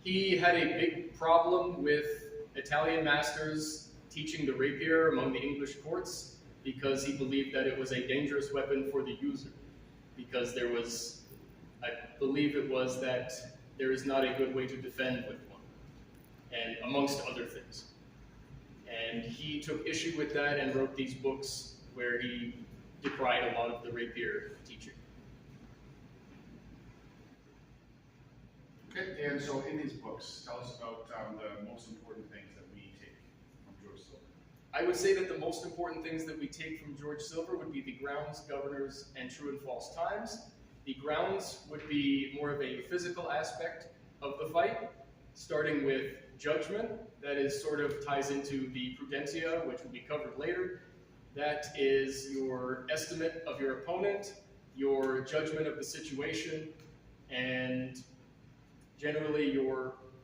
He had a big problem with Italian masters teaching the rapier among the English courts because he believed that it was a dangerous weapon for the user. Because there was, I believe it was that there is not a good way to defend with one, and amongst other things. And he took issue with that and wrote these books where he decried a lot of the rapier teaching. Okay, and so in these books, tell us about the most important things that we take from George Silver. I would say that the most important things that we take from George Silver would be the grounds, governors, and true and false times. The grounds would be more of a physical aspect of the fight, starting with judgment. That is sort of ties into the prudentia, which will be covered later. That is your estimate of your opponent, your judgment of the situation, and generally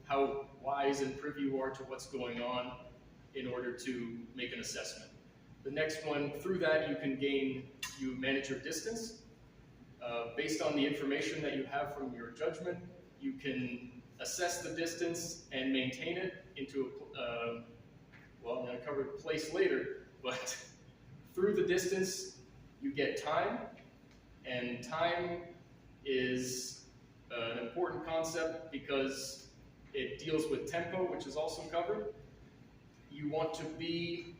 how wise and privy you are to what's going on in order to make an assessment. The next one, through that you manage your distance. Based on the information that you have from your judgment, you can assess the distance and maintain it into well, I'm going to cover place later, but through the distance, you get time, and time is an important concept because it deals with tempo, which is also covered. You want to be,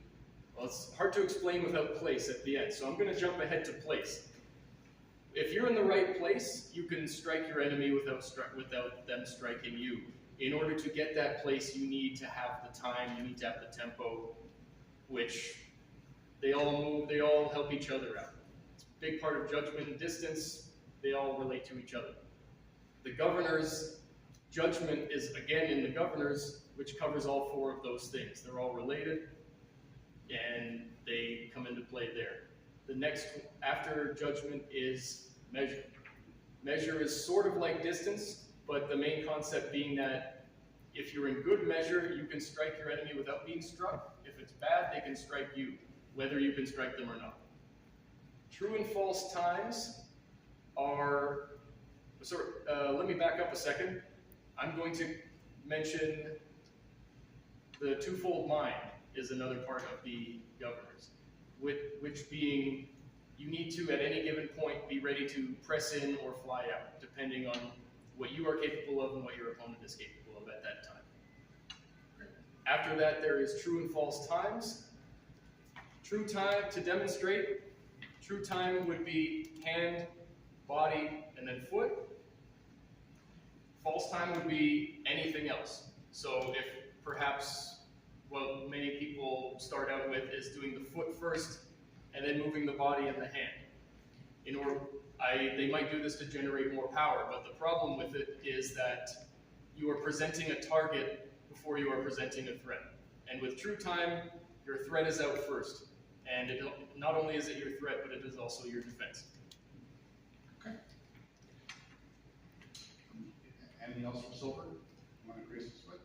well, it's hard to explain without place at the end, so I'm going to jump ahead to place. If you're in the right place, you can strike your enemy without them striking you. In order to get that place, you need to have the time, you need to have the tempo, which they all move, they all help each other out. It's a big part of judgment and distance, they all relate to each other. The governor's judgment is again in the governor's, which covers all four of those things. They're all related, and they come into play there. The next, after judgment, is measure. Measure is sort of like distance, but the main concept being that if you're in good measure, you can strike your enemy without being struck. If it's bad, they can strike you, whether you can strike them or not. True and false times are, let me back up a second. I'm going to mention the twofold mind is another part of the governors, which being you need to, at any given point, be ready to press in or fly out, depending on what you are capable of and what your opponent is capable of at that time. After that, there is true and false times. True time, to demonstrate, true time would be hand, body, and then foot. False time would be anything else. So if perhaps what many people start out with is doing the foot first and then moving the body and the hand. They might do this to generate more power, but the problem with it is that you are presenting a target before you are presenting a threat. And with true time, your threat is out first. And not only is it your threat, but it is also your defense. Okay. Anything else from Silver? Want to increase the split?